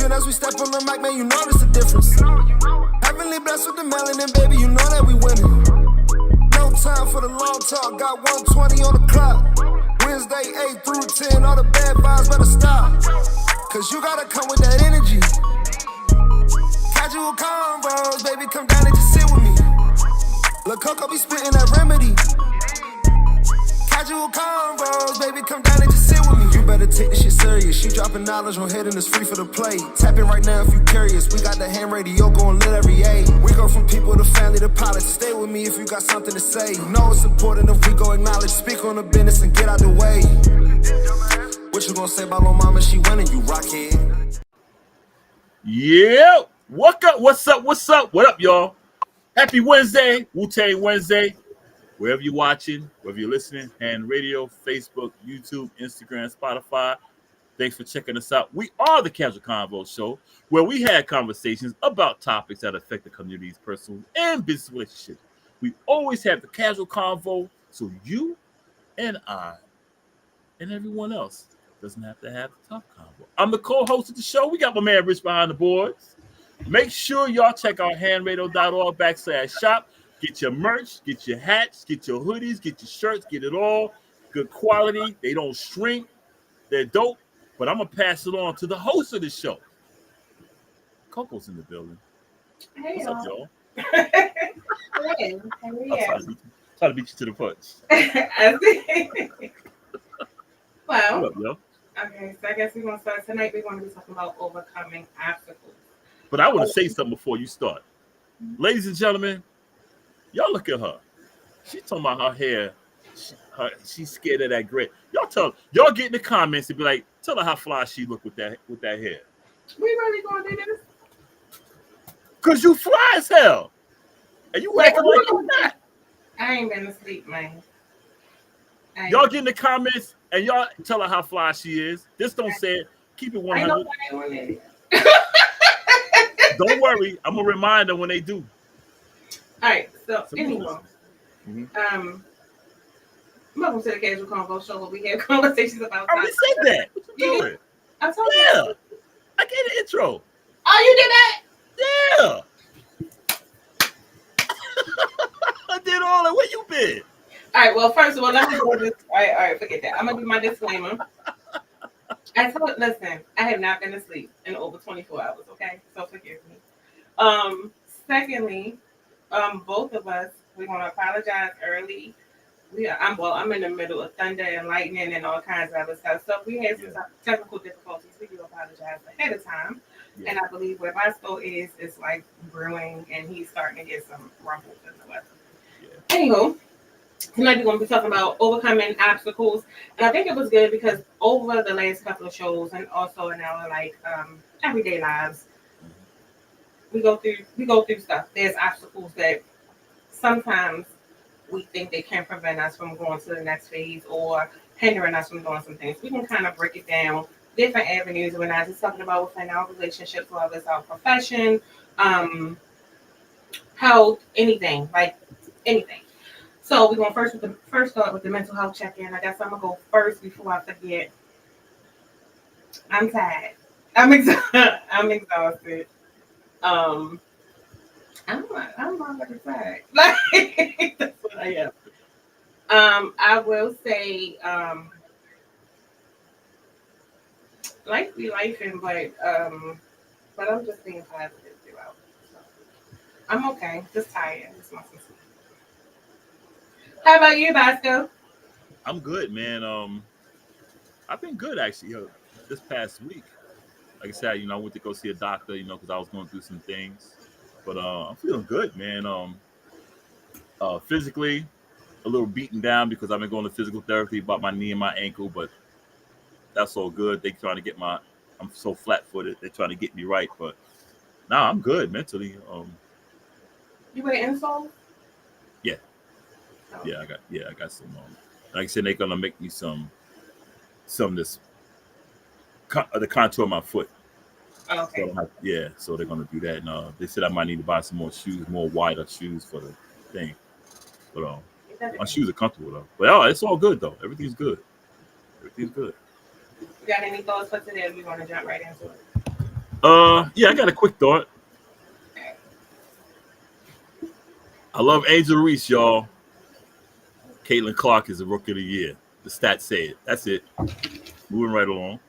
soon as we step on the mic, man, you notice the difference. Heavenly blessed with the melanin, baby, you know that we winning. No time for the long talk, got 120 on the clock. Wednesday, 8 through 10, all the bad vibes better stop. Cause you gotta come with that energy. Casual convos, baby, come down and just sit with me. Lil' Coco be spitting that remedy. Casual convos, baby, come down and just sit with me. You better take this shit serious. She dropping knowledge on head and it's free for the play. Tap it right now if you curious. We got the ham radio going lit every age. We go from people to family to pilots. Stay with me if you got something to say. You know it's important if we go acknowledge. Speak on the business and get out the way. What you gonna say about my mama? She winning, you rockhead. Yeah. What up? What's up? What's up? What up, y'all? Happy Wednesday, Wu-Tang Wednesday. Wherever you're watching, wherever you're listening, and radio, Facebook, YouTube, Instagram, Spotify, thanks for checking us out. We are the Casual Convo Show, where we had conversations about topics that affect the community's personal and business relationships. We always have the casual convo, so you and I and everyone else doesn't have to have the tough convo. I'm the co-host of the show. We got my man Rich behind the boards. Make sure y'all check out handradio.org/shop. Get your merch, get your hats, get your hoodies, get your shirts, get it all. Good quality. They don't shrink. They're dope. But I'm going to pass it on to the host of the show. Coco's in the building. Hey, what's up, y'all? Hey, how are you? Try to beat you to the punch. Well, what up, yo? Okay, so I guess we're going to start tonight. We're going to be talking about overcoming obstacles. But I want to say something before you start. Ladies and gentlemen, y'all look at her. She's talking about her hair. She's scared of that gray. Y'all get in the comments and be like, tell her how fly she look with that hair. We really gonna do this? Cause you fly as hell. And you acting like you're not. I ain't been asleep, man. Y'all get in the comments and y'all tell her how fly she is. Just don't say it. Keep it 100. Don't worry. I'm gonna remind them when they do. All right. So anyway, welcome to the Casual Convo Show, where we have conversations about. I already said that. What you doing? I told you. Yeah. I gave the intro. Oh, you did that? Yeah. I did all that. Where you been? All right. Well, first of all, let me do this. All right. Forget that. I'm gonna do my disclaimer. Listen, I have not been asleep in over 24 hours. Okay, so forgive me. Secondly, both of us, we're gonna apologize early. I'm in the middle of thunder and lightning and all kinds of other stuff. So if we had some technical difficulties, we do apologize ahead of time. Yeah. And I believe where Boscoe is like brewing, and he's starting to get some ruffles in the weather. Yeah. Anywho, tonight we're going to be talking about overcoming obstacles, and I think it was good because over the last couple of shows, and also in our everyday lives, we go through stuff. There's obstacles that sometimes we think they can prevent us from going to the next phase or hindering us from doing some things. We can kind of break it down, different avenues. We're not just talking about within our relationships, whether it's our profession, health, anything. So we're going first start with the mental health check-in. I guess I'm gonna go first before I forget. I'm tired. I'm exhausted. I'm not like tired. Like that's what I am. I will say, life be lifing, but I'm just being positive throughout. So I'm okay. Just tired. Just want some sleep. How about you, Boscoe? I'm good, man. I've been good actually. This past week, like I said, I went to go see a doctor, because I was going through some things. But I'm feeling good, man. Physically, a little beaten down because I've been going to physical therapy about my knee and my ankle, but that's all good. They trying to get I'm so flat-footed. They're trying to get me right, but I'm good mentally. You wear insoles? Yeah. Oh. I got some. Like I said, they're gonna make me some of this the contour of my foot. Okay. So they're gonna do that. And they said I might need to buy some more shoes, more wider shoes for the thing. But my shoes are comfortable though. But it's all good though. Everything's good. You got any thoughts for today? We want to jump right into Yeah, I got a quick thought. I love Angel Reese, y'all. Caitlin Clark is the rookie of the year. The stats say it. That's it. Moving right along.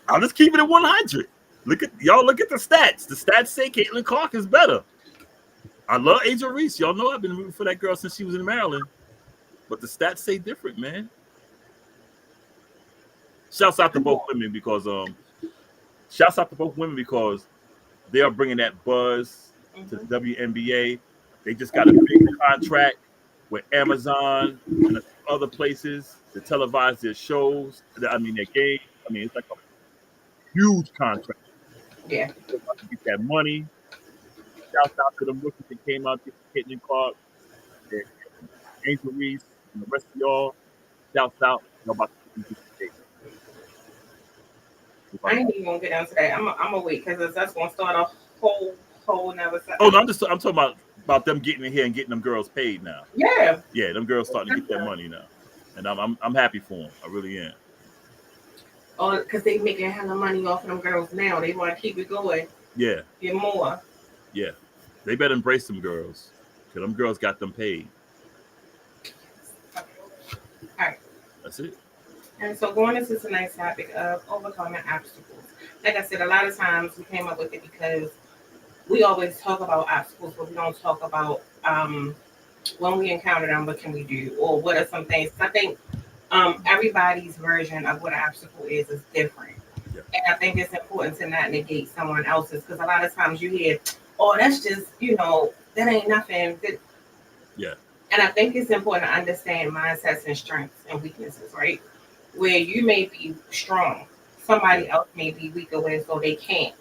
I'll just keep it at 100. Look at y'all. Look at the stats. The stats say Caitlin Clark is better. I love Angel Reese. Y'all know I've been rooting for that girl since she was in Maryland. But the stats say different, man. Shouts out to both women because shouts out to both women because they are bringing that buzz to the WNBA. They just got a big contract with Amazon and other places to televise their shows. I mean, their games. I mean, it's like a huge contract. Yeah. They're about to get that money. Shouts out to them rookies that came out getting Clark, and Angel Reese, and the rest of y'all. Shouts out. Y'all about to get this I ain't even gonna get down to that. I'm gonna wait because that's gonna start a whole another. Oh no, I'm talking about them getting in here and getting them girls paid now. Yeah. Yeah, them girls starting to get that money now, and I'm happy for them. I really am. Oh, because they making hella money off of them girls now. They want to keep it going. Yeah. Get more. Yeah. They better embrace them girls. Because them girls got them paid. All right. That's it. And so going into tonight's topic of overcoming obstacles. Like I said, a lot of times we came up with it because we always talk about obstacles, but we don't talk about when we encounter them, what can we do? Or what are some things? I think everybody's version of what an obstacle is different. Yeah. And I think it's important to not negate someone else's because a lot of times you hear, oh, that's just, that ain't nothing. Yeah. And I think it's important to understand mindsets and strengths and weaknesses, right? Where you may be strong, somebody else may be weaker with it, so they can't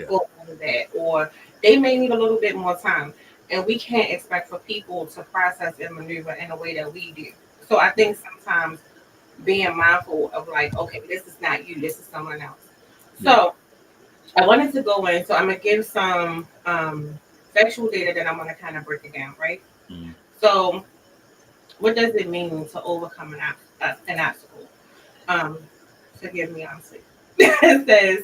go over that. Or they may need a little bit more time. And we can't expect for people to process and maneuver in a way that we do. So I think sometimes being mindful of like, okay, this is not you, this is someone else. So I wanted to go in, so I'm gonna give some factual data that I'm gonna kind of break it down, right? Mm-hmm. So what does it mean to overcome an obstacle? Forgive me, honestly. It says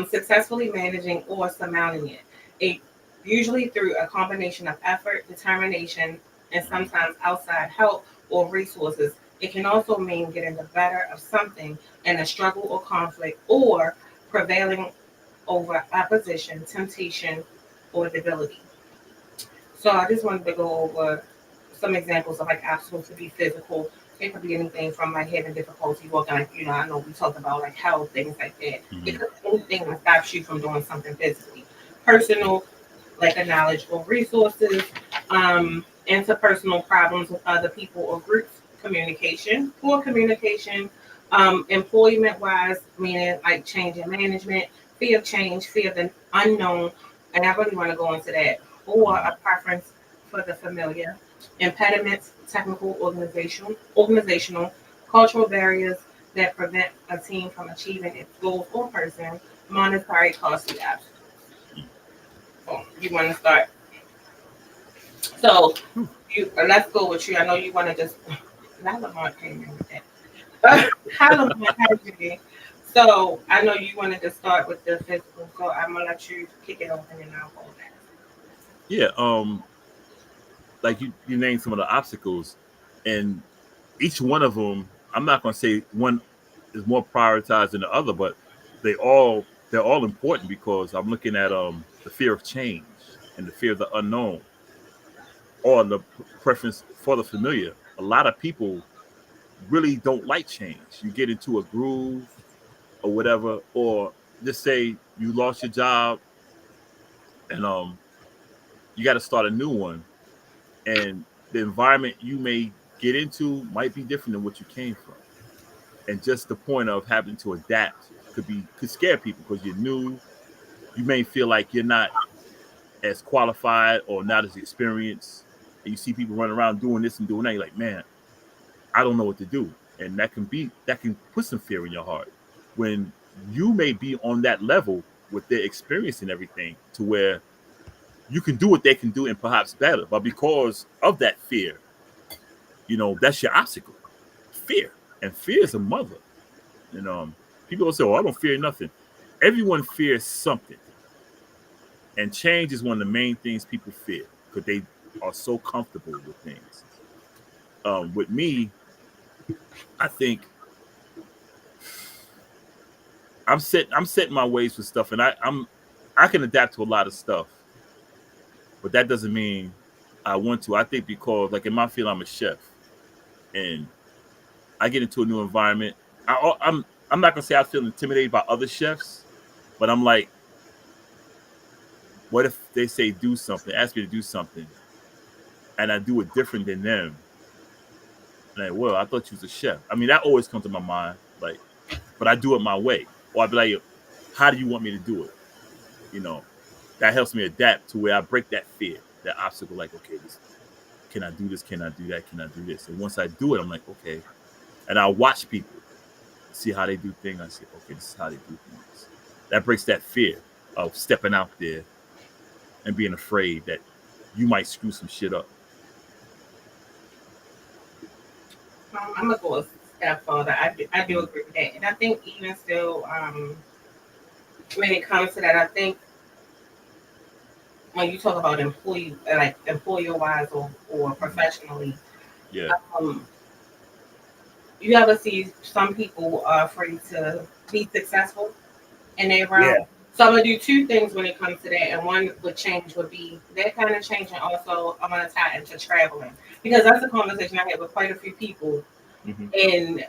successfully managing or surmounting it, usually through a combination of effort, determination, and sometimes outside help or resources. It can also mean getting the better of something in a struggle or conflict, or prevailing over opposition, temptation, or debility. So I just wanted to go over some examples of like obstacles to be physical. It could be anything from like having difficulty walking, like I know we talked about like health, things like that. Mm-hmm. It could be anything that stops you from doing something physically. Personal, like a knowledge or resources, interpersonal problems with other people or groups, communication, poor communication, employment wise, meaning like change in management, fear of change, fear of the unknown, and I really want to go into that, or a preference for the familiar, impediments, technical, organizational, cultural barriers that prevent a team from achieving its goals or person, monetary costly obstacles. You want to start? So let's go with you. I know you want to just. Lamont came in with that. Hi, Lamont. How you doing? So I know you wanted to start with the physical. So I'm gonna let you kick it open and I'll go next. Yeah. Like you named some of the obstacles, and each one of them. I'm not gonna say one is more prioritized than the other, but they're all important because I'm looking at the fear of change and the fear of the unknown, or the preference for the familiar. A lot of people really don't like change. You get into a groove or whatever, or just say you lost your job and you got to start a new one, and the environment you may get into might be different than what you came from, and just the point of having to adapt could scare people because you're new. You may feel like you're not as qualified or not as experienced, and you see people running around doing this and doing that. You're like, man, I don't know what to do, and that can put some fear in your heart when you may be on that level with their experience and everything to where you can do what they can do and perhaps better, but because of that fear, that's your obstacle. Fear, and fear is a mother. And people will say, "Oh, I don't fear nothing." Everyone fears something, and change is one of the main things people fear because they are so comfortable with things. With me, I think I'm setting my ways for stuff, and I can adapt to a lot of stuff, but that doesn't mean I want to. I think because like in my field, I'm a chef, and I get into a new environment. I'm not gonna say I feel intimidated by other chefs, but I'm like, what if they say do something, ask me to do something, and I do it different than them? And like, well, I thought you was a chef. I mean, that always comes to my mind. Like, but I do it my way, or I'd be like, how do you want me to do it? You know, that helps me adapt to where I break that fear, that obstacle. Like, okay, can I do this? Can I do that? Can I do this? And once I do it, I'm like, okay. And I watch people, see how they do things. I say, okay, this is how they do things. That breaks that fear of stepping out there and being afraid that you might screw some shit up. I'm gonna go a step further. I do agree with that, and I think even still, when it comes to that, I think when you talk about employee, like employer wise or professionally, Yeah. um, you ever see some people are afraid to be successful in their realm. Yeah. So I'm gonna do two things when it comes to that, and one would change would be that kind of change, and also I'm gonna tie into traveling because that's a conversation I had with quite a few people. Mm-hmm. And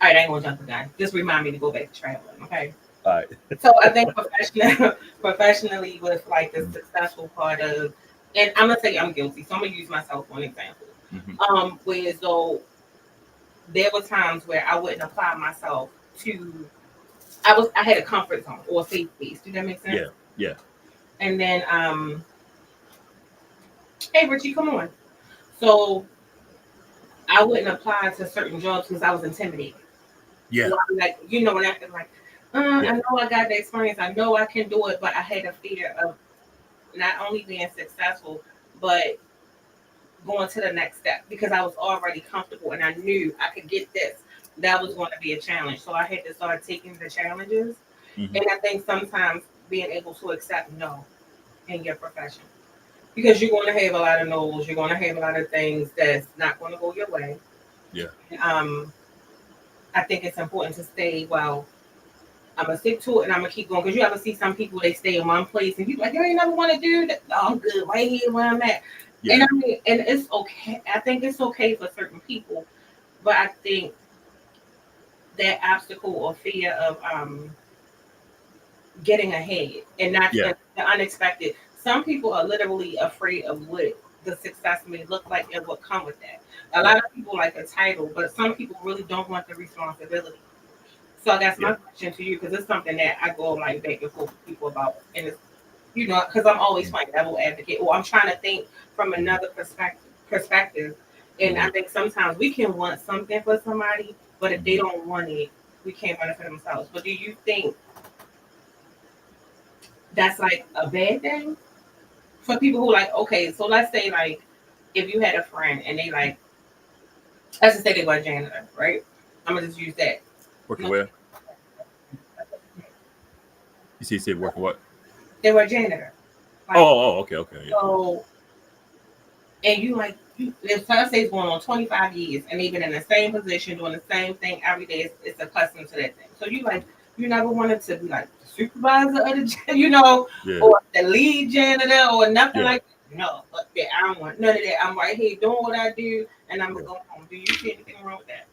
all right, I ain't gonna jump the gun. Just remind me to go back to traveling, okay? All right. So I think professionally with like the successful part of, and I'm gonna say I'm guilty, so I'm gonna use myself for an example. Mm-hmm. Whereas though there were times where I wouldn't apply myself to, I had a comfort zone or a safe space. Do that make sense? Yeah. Yeah. And then hey Richie, come on. So I wouldn't apply to certain jobs because I was intimidated. Yeah. So I'm like, when I feel like, Yeah. I know I got the experience, I know I can do it, but I had a fear of not only being successful, but going to the next step because I was already comfortable and I knew I could get this. That was going to be a challenge. So I had to start taking the challenges. Mm-hmm. And I think sometimes being able to accept no in your profession because you're going to have a lot of no's, you're going to have a lot of things that's not going to go your way. Yeah. Um, I think it's important to stay, well, I'm gonna stick to it and I'm gonna keep going because you ever see some people they stay in one place and you like you ain't never want to do that. No, I'm good right here where I'm at. Yeah. And I mean, and it's okay. I think it's okay for certain people, but I think that obstacle or fear of getting ahead and not Yeah. the unexpected. Some people are literally afraid of what the success may look like and what come with that. A Yeah. lot of people like a title, but some people really don't want the responsibility. So that's Yeah. my question to you because it's something that I go like back and forth with people about, and it's because I'm always playing devil advocate or I'm trying to think from another perspective. And I Mm-hmm. think sometimes we can want something for somebody, but if they Mm-hmm. don't want it, we can't want it for themselves. But do you think that's like a bad thing for people who like, okay, so let's say like if you had a friend and they like, let's just say they were a janitor, right? I'm gonna just use that. Working No, where? You say working what? they were a janitor. Oh, Like, okay, okay. Yeah. so, and you like, if let's say it's going on 25 years and they've been in the same position doing the same thing every day, it's accustomed to that thing. So you like, you never wanted to be like the supervisor of the, Yeah. or the lead janitor or nothing Yeah. like that. No, but that I don't want none of that. I'm right here doing what I do and I'm Yeah. gonna go home. Do you see anything wrong with that?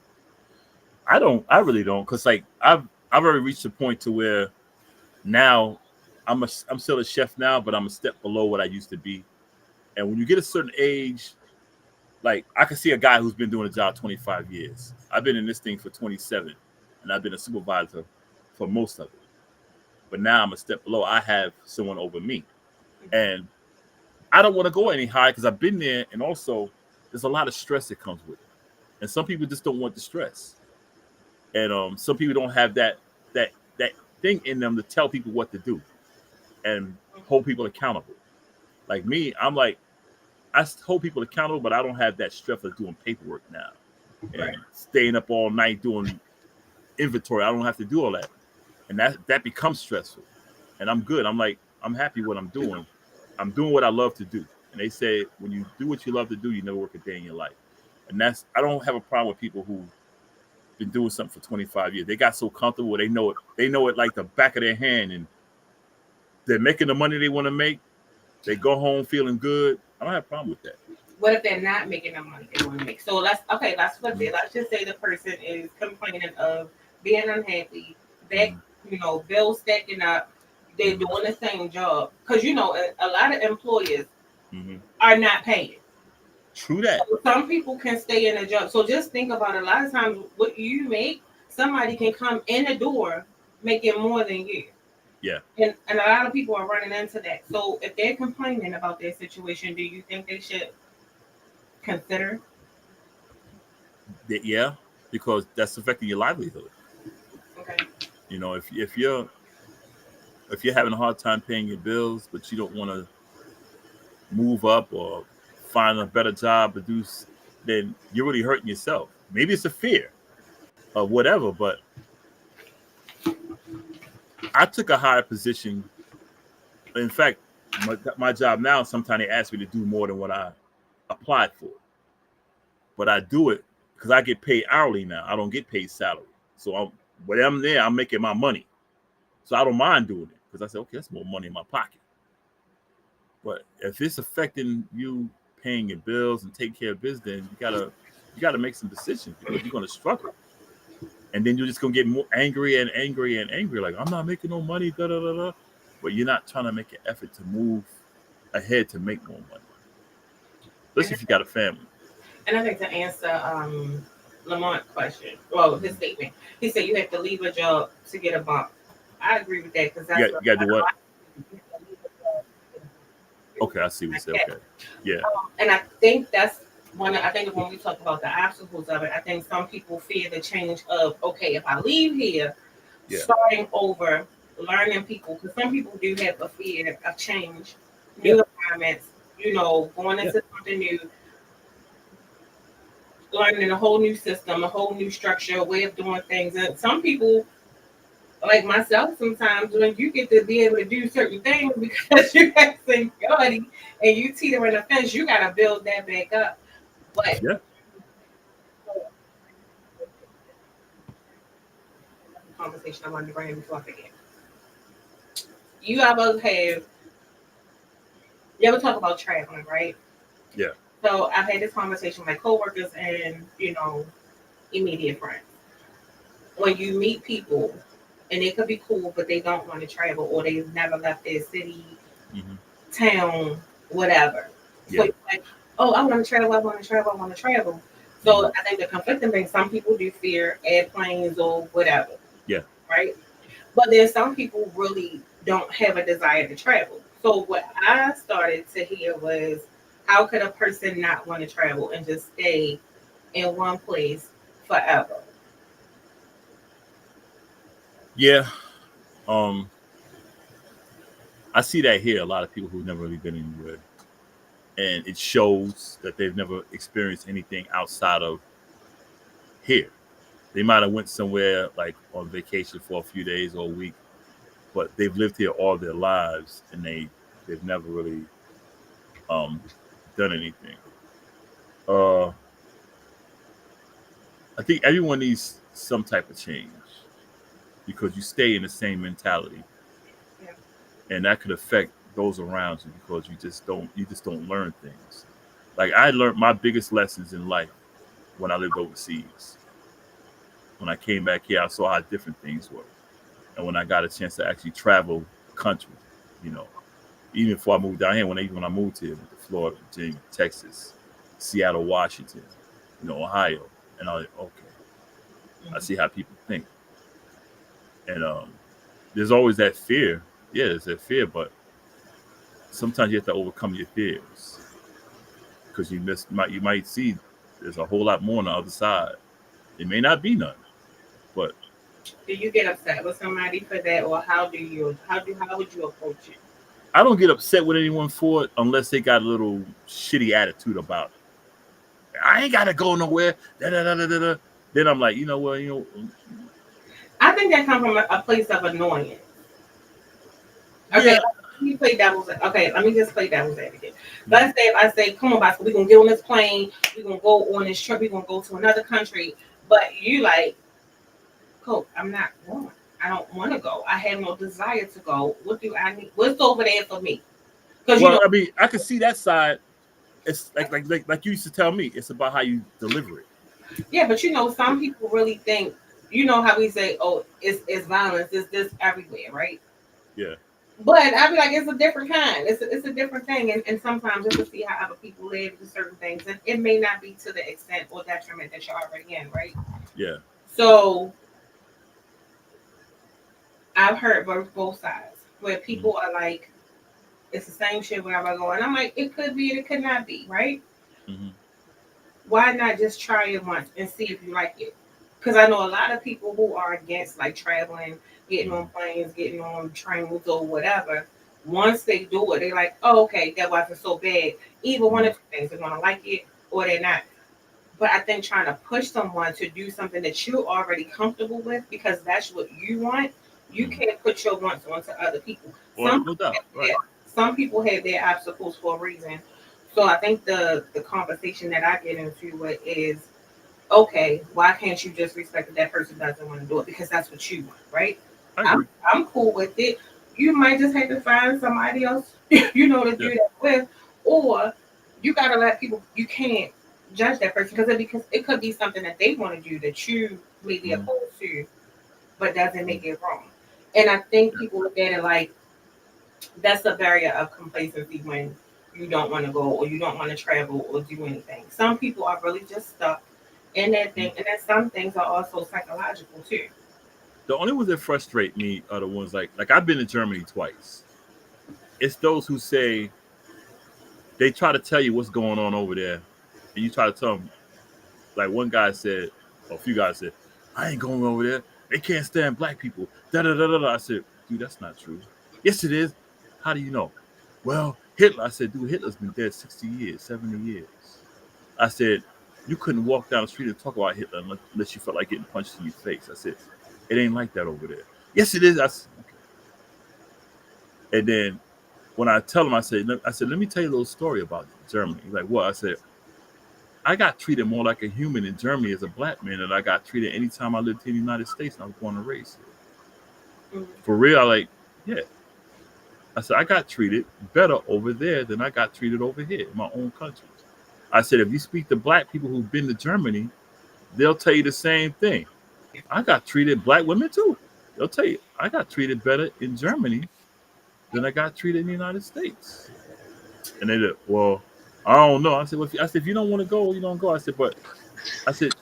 I don't. I really don't, cause like I've already reached a point to where now I'm still a chef now, but I'm a step below what I used to be. And when you get a certain age, like I can see a guy who's been doing a job 25 years. I've been in this thing for 27, and I've been a supervisor for most of it. But now I'm a step below. I have someone over me, and I don't want to go any higher because I've been there, and also there's a lot of stress that comes with it. And some people just don't want the stress, and some people don't have that thing in them to tell people what to do and hold people accountable. Like me, I'm like I hold people accountable, but I don't have that stress of doing paperwork now. Right. and staying up all night doing inventory. I don't have to do all that, and that becomes stressful. And I'm good. I'm like, I'm happy what I'm doing. I'm doing what I love to do. And they say when you do what you love to do, you never work a day in your life. And that's I don't have a problem with people who been doing something for 25 years. They got so comfortable. They know it. They know it like the back of their hand, and they're making the money they want to make. They go home feeling good. I don't have a problem with that. What if they're not making the money they want to make? So let's okay, let's flip Mm-hmm. it. Let's just say the person is complaining of being unhappy, that Mm-hmm. bills stacking up, they're Mm-hmm. doing the same job. Because a lot of employers Mm-hmm. are not paying. True that. So some people can stay in a job. So just think about it. A lot of times what you make, somebody can come in the door making more than you. Yeah. And a lot of people are running into that. So if they're complaining about their situation, do you think they should consider? Yeah. Because that's affecting your livelihood. Okay. If you're having a hard time paying your bills, but you don't want to move up or find a better job to do, then you're really hurting yourself. Maybe it's a fear of whatever, but I took a higher position. In fact, my job now, sometimes they ask me to do more than what I applied for, but I do it because I get paid hourly now. I don't get paid salary. So when I'm there, I'm making my money. So I don't mind doing it because I say, okay, that's more money in my pocket. But if it's affecting you paying your bills and taking care of business, then you gotta make some decisions because you're gonna struggle. And then you're just gonna get more angry and angry and angry. Like, I'm not making no money, da da da da. But you're not trying to make an effort to move ahead to make more money. Especially if you got a family. And I think to answer Lamont's question, well, his statement, he said you have to leave a job to get a bump. I agree with that because You that's got, what you got to do what? you have to leave a job to get a bump. Okay, I see what you say. Okay. Yeah. And I think that's I think when we talk about the obstacles of it, I think some people fear the change of, okay, if I leave here, Yeah. starting over, learning people, because some people do have a fear of change, Yeah. new environments, going Yeah. into something new, learning a whole new system, a whole new structure, a way of doing things. And some people, like myself, sometimes when you get to be able to do certain things because you have seniority and you teeter in the fence, you got to build that back up. But Yeah. conversation I wanted to bring in before I forget. You ever have you ever talk about traveling, right? Yeah. So I've had this conversation with my coworkers and immediate friends. When you meet people and they could be cool, but they don't want to travel or they've never left their city, Hmm. town, whatever. So Yeah. you're like, oh, I want to travel, I want to travel, I want to travel. So I think the conflicting thing, some people do fear airplanes or whatever. Yeah. Right? But then some people really don't have a desire to travel. So what I started to hear was, how could a person not want to travel and just stay in one place forever? Yeah. Um, I see that here. A lot of people who've never really been anywhere, and it shows that they've never experienced anything outside of here. They might have went somewhere like on vacation for a few days or a week, but they've lived here all their lives, and they've never really um done anything. Uh, I think everyone needs some type of change because you stay in the same mentality, Yeah. and that could affect those around you because you just don't learn things. Like I learned my biggest lessons in life when I lived overseas. When I came back here, I saw how different things were, and when I got a chance to actually travel the country, you know, even before I moved down here, when I moved here, to Florida, Virginia, Texas, Seattle, Washington, Ohio, and I was like, okay, I see how people think, and there's always that fear. Yeah, there's that fear, but sometimes you have to overcome your fears because you might see there's a whole lot more on the other side. It may not be none, but Do you get upset with somebody for that, or how would you approach it? I don't get upset with anyone for it unless they got a little shitty attitude about it. I ain't gotta go nowhere. Da, da, da, da, da, da. Then I'm like, you know what, I think that comes from a place of annoyance. Okay, yeah. let me play devil's. Okay, let me just play devil's advocate. Let's say if I say, "Come on, Bosco, we're gonna get on this plane. We're gonna go on this trip. We're gonna go to another country," but you like, Coke, I'm not going. I don't want to go. I have no desire to go. What do I need? What's over there for me? Because Well, I mean, I can see that side. It's like you used to tell me. It's about how you deliver it. yeah, but some people really think, how we say, oh, it's violence, it's this everywhere, right? Yeah. But I be like, it's a different kind. It's a different thing, and sometimes just to see how other people live with certain things, and it may not be to the extent or detriment that you're already in, right? Yeah. So I've heard both sides where people are like, it's the same shit wherever I go, and I'm like, it could be, and it could not be, right? Mm-hmm. Why not just try it once and see if you like it? Because I know a lot of people who are against like traveling, getting on planes, getting on trains or whatever. Once they do it, they're like, oh, okay, that wasn't so bad. Either one of two things, they're gonna like it or they're not. But I think trying to push someone to do something that you're already comfortable with because that's what you want, you can't put your wants onto other people. Well, no doubt, right? Some people have their obstacles for a reason. So I think the conversation that I get into with is, okay, why can't you just respect that person doesn't want to do it because that's what you want, right? I agree. I'm cool with it. You might just have to find somebody else, to do that with, or you gotta let people. You can't judge that person because it could be something that they want to do that you may be opposed to, but doesn't make it wrong. And I think people look at it like that's a barrier of complacency when you don't want to go or you don't want to travel or do anything. Some people are really just stuck in that thing, and then some things are also psychological too. The only ones that frustrate me are the ones like I've been to Germany twice. It's those who say they try to tell you what's going on over there, and you try to tell them. Like one guy said, or a few guys said, "I ain't going over there. They can't stand black people." Da da da da da. I said, "Dude, that's not true." Yes, it is. How do you know? Well, Hitler. I said, "Dude, Hitler's been dead 60 years, 70 years." I said, "You couldn't walk down the street and talk about Hitler unless you felt like getting punched in your face." I said, "It ain't like that over there." Yes, it is. I said, okay. And then when I tell him, I said, "Let me tell you a little story about Germany." He's like, "What?" I said, "I got treated more like a human in Germany as a black man than I got treated anytime I lived in the United States and I was born and raised here." For real, yeah. I said, "I got treated better over there than I got treated over here in my own country." I said, "If you speak to black people who've been to Germany, they'll tell you the same thing. I got treated, black women too. They'll tell you, I got treated better in Germany than I got treated in the United States." And they said, "Well, I don't know." I said, if you don't want to go, you don't go." I said, "But," I said,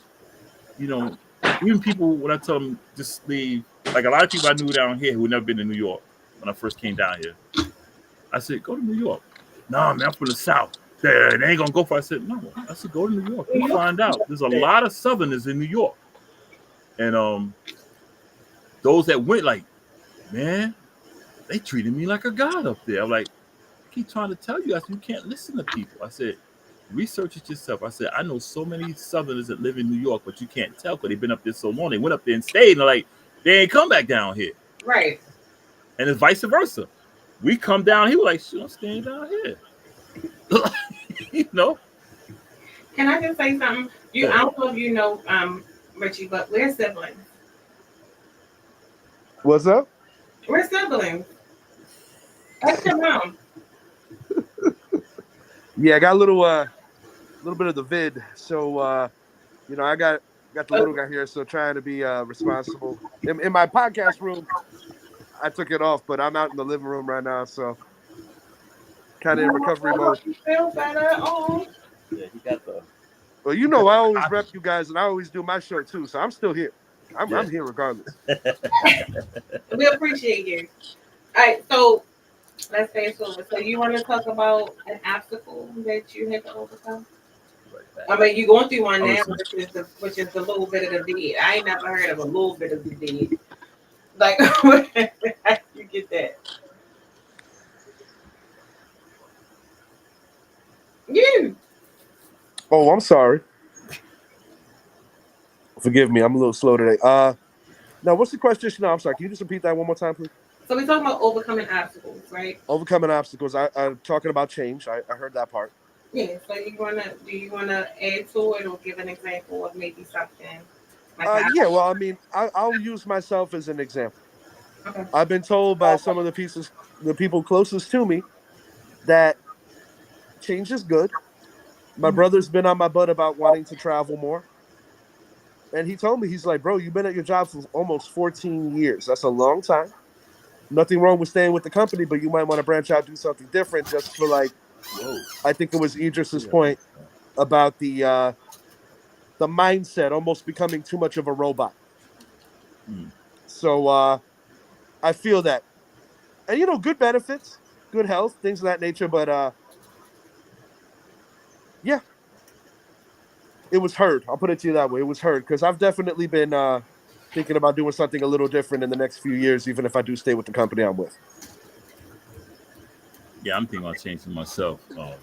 you know, even people when I tell them just leave, like a lot of people I knew down here who had never been to New York when I first came down here. I said, "Go to New York." "No, man, I'm from the South. They ain't gonna go for it." I said, "No." I said, "Go to New York. You find out. There's a lot of Southerners in New York." And those that went, like, "Man, they treated me like a god up there." I'm like, I keep trying to tell you, I said, you can't listen to people. I said, research it yourself. I said, I know so many Southerners that live in New York, but you can't tell because they've been up there so long. They went up there and stayed, and they're like, they ain't come back down here. Right. And it's vice versa. We come down here, we're like, shit, I'm staying down here. You know? Can I just say something? I don't know if you know, Richie, but we're siblings. What's up? We're siblings. That's your mom. Yeah, I got a little bit of the vid. So I got the little guy here, so trying to be responsible. In my podcast room, I took it off, but I'm out in the living room right now, so kind of in recovery mode. You feel better? Oh. Yeah, he got the. Well, I always rep you guys, and I always do my show too, so I'm still here. I'm here regardless. We appreciate you. All right, so let's say it's over. So you want to talk about an obstacle that you had to overcome? I mean, you're going through one now, which is the little bit of the deed. I ain't never heard of a little bit of the deed. Like, how you get that? You. Oh, I'm sorry. Forgive me, I'm a little slow today. Now what's the question? No, I'm sorry. Can you just repeat that one more time, please? So we're talking about overcoming obstacles, right? Overcoming obstacles. I'm talking about change. I heard that part. Yeah. So do you wanna add to it or give an example of maybe something like Yeah. Well, I mean, I'll use myself as an example. okay. I've been told by some of the people closest to me, that change is good. My brother's been on my butt about wanting to travel more. And he told me, he's like, bro, you've been at your job for almost 14 years. That's a long time. Nothing wrong with staying with the company, but you might want to branch out, do something different, just for like, Whoa. I think it was Idris's Yeah. point about the mindset almost becoming too much of a robot. Mm. So I feel that. And good benefits, good health, things of that nature, but yeah, it was heard. I'll put it to you that way. It was heard, because I've definitely been thinking about doing something a little different in the next few years, even if I do stay with the company I'm with. Yeah, I'm thinking about changing myself. How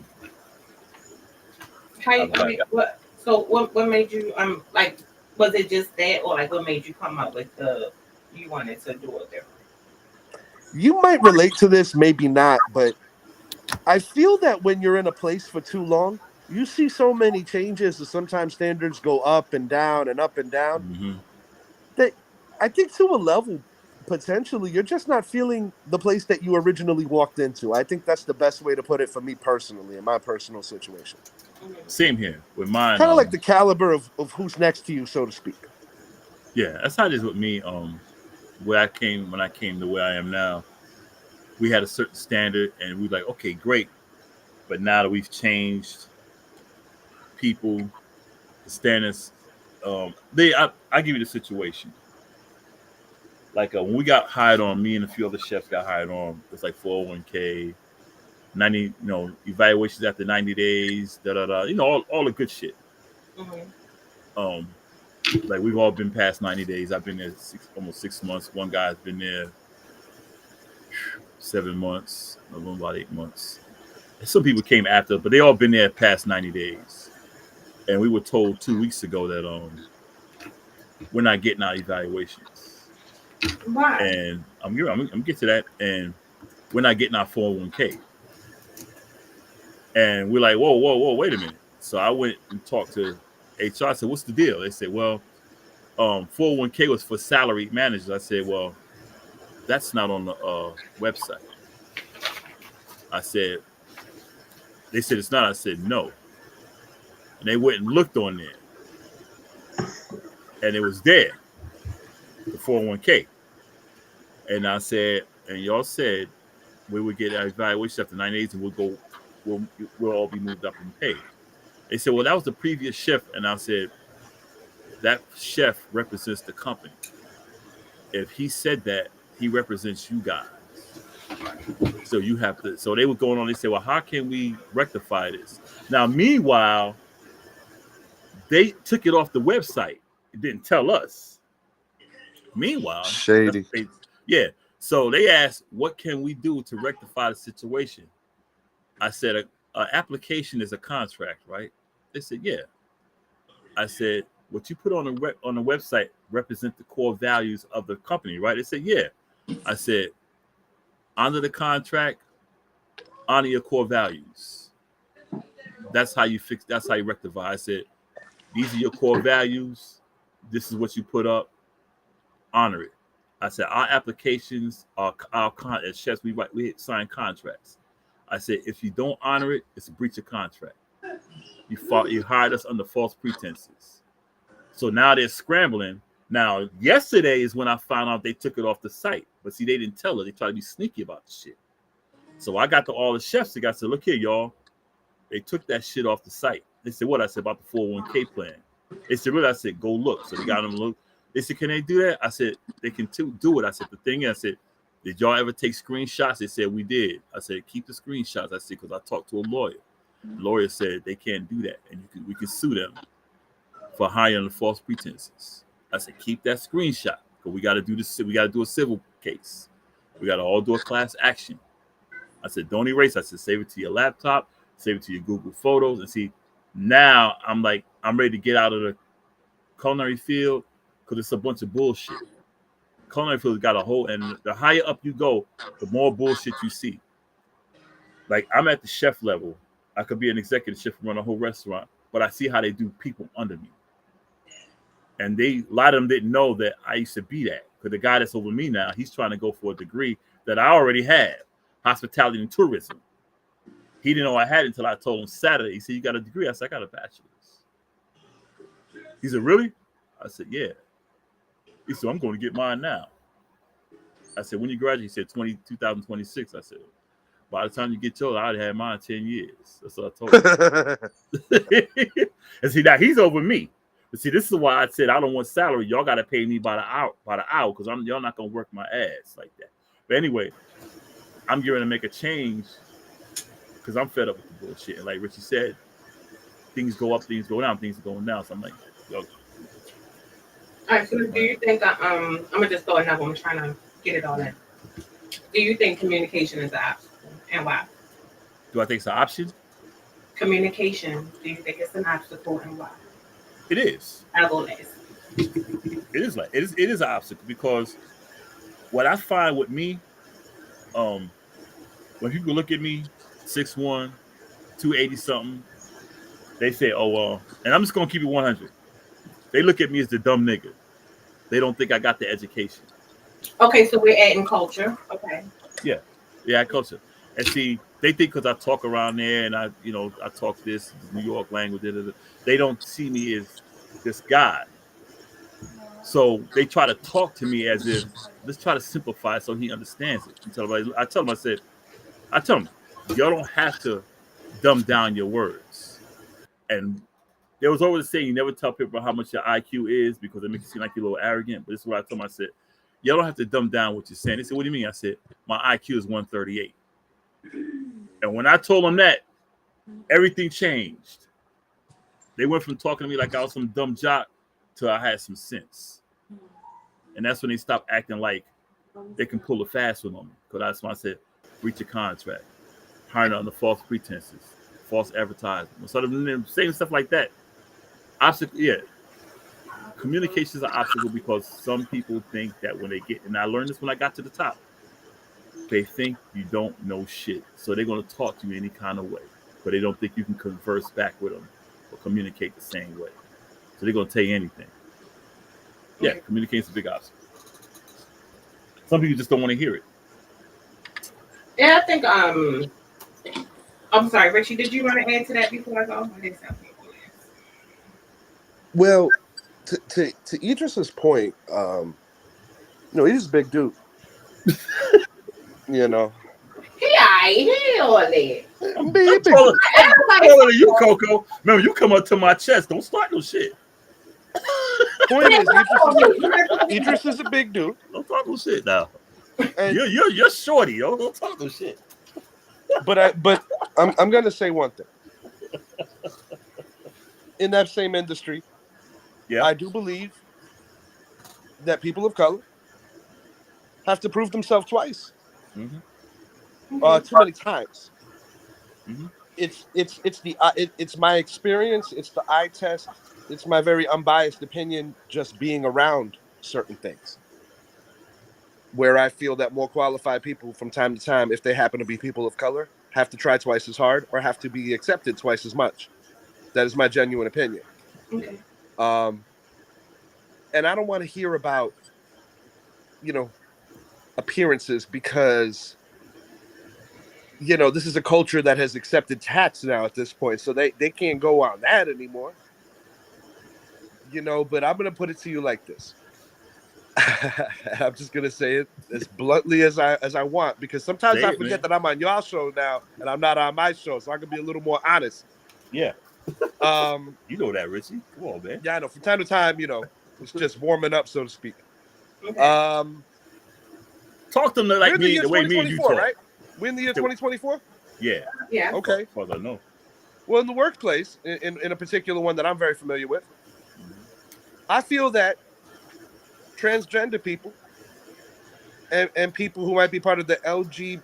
I've I got mean, what made you like, was it just that, or like what made you come up with the you wanted to do it different? You might relate to this, maybe not, but I feel that when you're in a place for too long, you see so many changes, and sometimes standards go up and down and up and down, mm-hmm. that I think to a level, potentially, you're just not feeling the place that you originally walked into. I think that's the best way to put it for me personally, in my personal situation. Same here with mine. Kind of like the caliber of who's next to you, so to speak. Yeah, that's how it is with me. Where I came when I came to where I am now, we had a certain standard, and we like, okay, great. But now that we've changed, people, the standards, I give you the situation. Like when we got hired on, me and a few other chefs got hired on. It's like 401k, 90, evaluations after 90 days, da da da. All the good shit. Mm-hmm. Um, like we've all been past 90 days. I've been there almost 6 months. One guy's been there 7 months, about 8 months. And some people came after, but they all been there past 90 days. And we were told 2 weeks ago that we're not getting our evaluations. Why? And I'm get to that. And we're not getting our 401k. And we're like, whoa, wait a minute. So I went and talked to HR. I said, what's the deal? They said, well, 401k was for salaried managers. I said, well, that's not on the website. I said, they said it's not. I said, no. And they went and looked on there. And it was there, the 401k. And I said, and y'all said we would get our evaluation after 9 days, and we'll all be moved up in pay. They said, well, that was the previous chef. And I said, that chef represents the company. If he said that, he represents you guys. So you have to. So they were going on. They said, well, how can we rectify this? Now, meanwhile, they took it off the website. It didn't tell us. Meanwhile, Shady. yeah. So they asked, what can we do to rectify the situation? I said, an application is a contract, right? They said, yeah. I said, what you put on the website represent the core values of the company, right? They said, yeah. I said, under the contract, honor your core values. That's how you fix. That's how you rectify. I said, these are your core values. This is what you put up. Honor it. I said, our applications are as chefs. We sign contracts. I said, if you don't honor it, it's a breach of contract. You hired us under false pretenses. So now they're scrambling. Now, yesterday is when I found out they took it off the site. But see, they didn't tell us. They tried to be sneaky about the shit. So I got to all the chefs. I said, look here, y'all. They took that shit off the site. They said, what? I said, about the 401k plan. They said, really? I said, go look. So they got them to look. They said, can they do that? I said, they can do it. I said, the thing is, I said, did y'all ever take screenshots? They said, we did. I said, keep the screenshots. I said, because I talked to a lawyer. The lawyer said they can't do that. And we can sue them for hiring the false pretenses. I said, keep that screenshot. Because we got to do this. We got to do a civil case. We got to all do a class action. I said, don't erase. I said, save it to your laptop, save it to your Google Photos. And see, now I'm ready to get out of the culinary field because it's a bunch of bullshit. Culinary field got a whole, and the higher up you go, the more bullshit you see. Like I'm at the chef level. I could be an executive chef and run a whole restaurant, but I see how they do people under me. And a lot of them didn't know that I used to be that. Because the guy that's over me now, he's trying to go for a degree that I already have, hospitality and tourism. He didn't know I had it until I told him Saturday. He said, "You got a degree?" I said, "I got a bachelor's." He said, "Really?" I said, "Yeah." He said, "I'm going to get mine now." I said, "When you graduate?" He said, 2026. I said, "By the time you get yours, I already had mine 10 years." That's what I told him. And see, now he's over me. But see, this is why I said I don't want salary. Y'all got to pay me by the hour, because y'all not going to work my ass like that. But anyway, I'm getting to make a change because I'm fed up with the bullshit. And like Richie said, things go up, things go down, things are going down. So I'm like, yo. All right, so do you think, I'm going to just throw another one, trying to get it all in. Do you think communication is an obstacle, and why? Do I think it's an option? Communication, do you think it's an obstacle, and why? It is. I'll go next. It is an obstacle because what I find with me, when people look at me, 6'1", 280 something, they say, "Oh well," and I'm just gonna keep it 100. They look at me as the dumb nigga. They don't think I got the education. Okay, so we're adding culture. Okay. Yeah, culture. And see, they think because I talk around there and I talk this New York language, they don't see me as this guy. So they try to talk to me as if, let's try to simplify so he understands it. I tell him, y'all don't have to dumb down your words. And there was always a saying, you never tell people how much your IQ is because it makes you seem like you're a little arrogant. But this is what I told them. I said, y'all don't have to dumb down what you're saying. They said, "What do you mean?" I said, "My IQ is 138. And when I told them that, everything changed. They went from talking to me like I was some dumb jock to I had some sense. And that's when they stopped acting like they can pull a fast one on me. Because that's when I said, breach a contract, hiring under false pretenses, false advertising. So them saying stuff like that. Obstacle, yeah. Communication is an obstacle because some people think that when they get, and I learned this when I got to the top, they think you don't know shit. So they're going to talk to you any kind of way. But they don't think you can converse back with them or communicate the same way. So they're going to tell you anything. Yeah, communication is a big obstacle. Some people just don't want to hear it. Yeah, I think, I'm sorry, Richie, did you want to add to that before I go? I didn't sound good. Well, to Idris's point, he's a big dude. You know. He all that. I'm taller than you, Coco. Remember, you come up to my chest. Don't start no shit. Point is, Idris is a big dude. Don't talk no shit now. And you're shorty, yo. Don't talk no shit. But I'm gonna say one thing. In that same industry, yeah, I do believe that people of color have to prove themselves twice. Too many times. It's my experience. It's the eye test. It's my very unbiased opinion. Just being around certain things, where I feel that more qualified people, from time to time, if they happen to be people of color, have to try twice as hard or have to be accepted twice as much. That is my genuine opinion. Okay. And I don't want to hear about, appearances because, this is a culture that has accepted tats now at this point. So they can't go on that anymore. But I'm going to put it to you like this. I'm just going to say it as bluntly as I want, because sometimes I forget that I'm on your show now and I'm not on my show. So I can be a little more honest. Yeah. You know that, Richie. Come on, man. Yeah, I know. From time to time, it's just warming up, so to speak. Okay. Talk to them like me, the way me and you talk. Right? We're in the year 2024? Yeah. Yeah. Okay. As far as I know. Well, in the workplace, in a particular one that I'm very familiar with, I feel that transgender people and people who might be part of the LGBTQ,